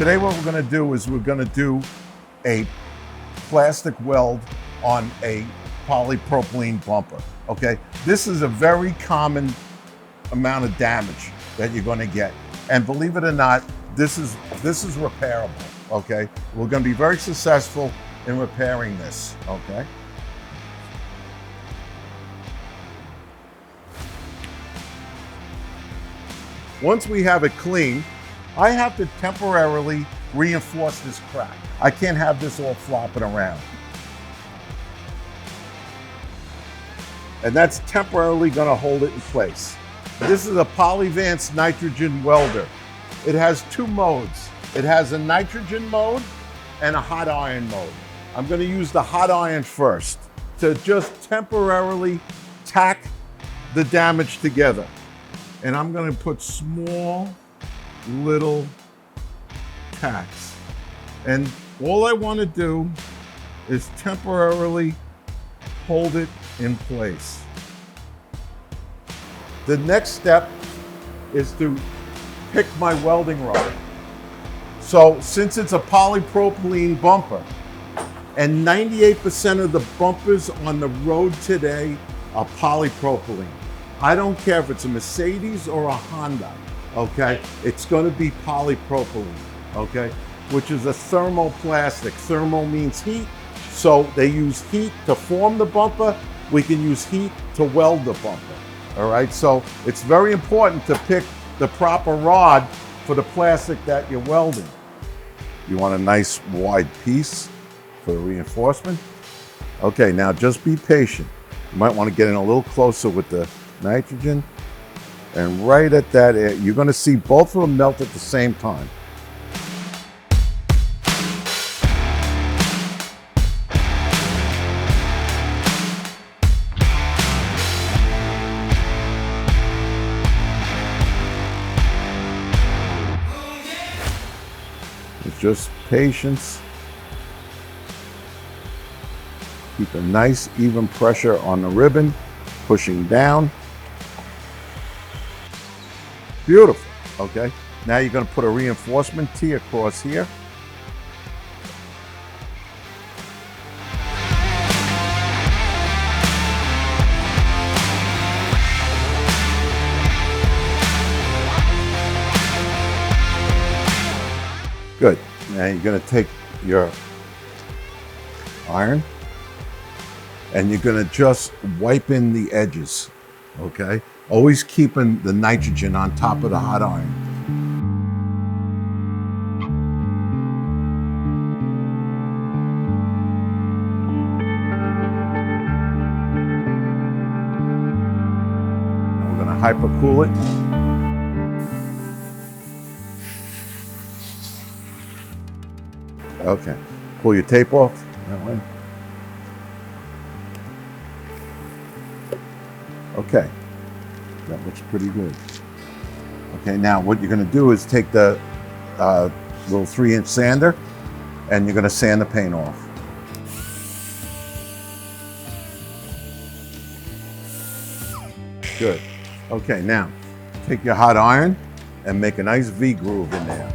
Today what we're going to do is we're going to do a plastic weld on a polypropylene bumper, okay? This is a very common amount of damage that you're going to get. And believe it or not, this is repairable, okay? We're going to be very successful in repairing this, okay? Once we have it clean, I have to temporarily reinforce this crack. I can't have this all flopping around. And that's temporarily gonna hold it in place. This is a Polyvance nitrogen welder. It has two modes. It has a nitrogen mode and a hot iron mode. I'm gonna use the hot iron first to just temporarily tack the damage together. And I'm gonna put small, little tacks. And all I wanna do is temporarily hold it in place. The next step is to pick my welding rod. So since it's a polypropylene bumper, and 98% of the bumpers on the road today are polypropylene. I don't care if it's a Mercedes or a Honda, okay? It's gonna be polypropylene, okay? Which is a thermoplastic. Thermo means heat, so they use heat to form the bumper. We can use heat to weld the bumper, all right? So it's very important to pick the proper rod for the plastic that you're welding. You want a nice wide piece for the reinforcement. Okay, now just be patient. You might want to get in a little closer with the nitrogen, and right at that area, you're going to see both of them melt at the same time. It's just patience. Keep a nice even pressure on the ribbon, pushing down. Beautiful, okay? Now you're gonna put a reinforcement tee across here. Good. Now you're gonna take your iron and you're gonna just wipe in the edges, okay? Always keeping the nitrogen on top of the hot iron. We're gonna hypercool it. Okay, pull your tape off that way. Okay, that looks pretty good. Okay, now what you're gonna do is take the little 3-inch sander and you're gonna sand the paint off. Good. Okay, now take your hot iron and make a nice V groove in there.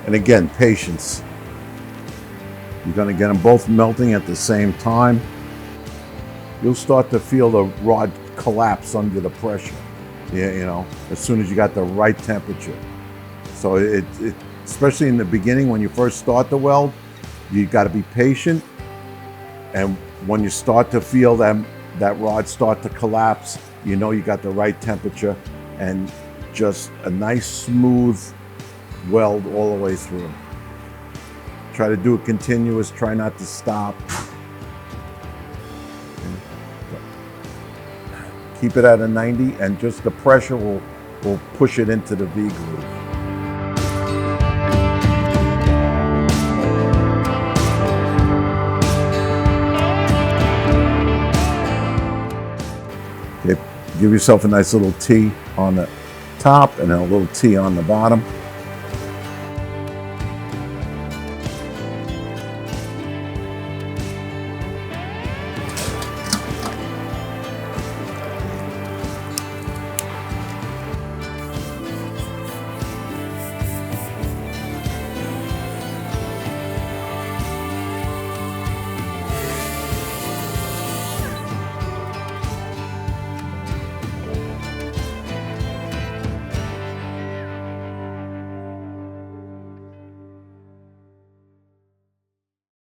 And again, patience. You're gonna get them both melting at the same time. You'll start to feel the rod collapse under the pressure, you know, as soon as you got the right temperature. So especially in the beginning when you first start the weld, you gotta be patient. And when you start to feel that rod start to collapse, you know you got the right temperature and just a nice smooth weld all the way through. Try to do it continuous, try not to stop. Keep it at a 90 and just the pressure will push it into the V groove. Okay, give yourself a nice little T on the top and then a little T on the bottom.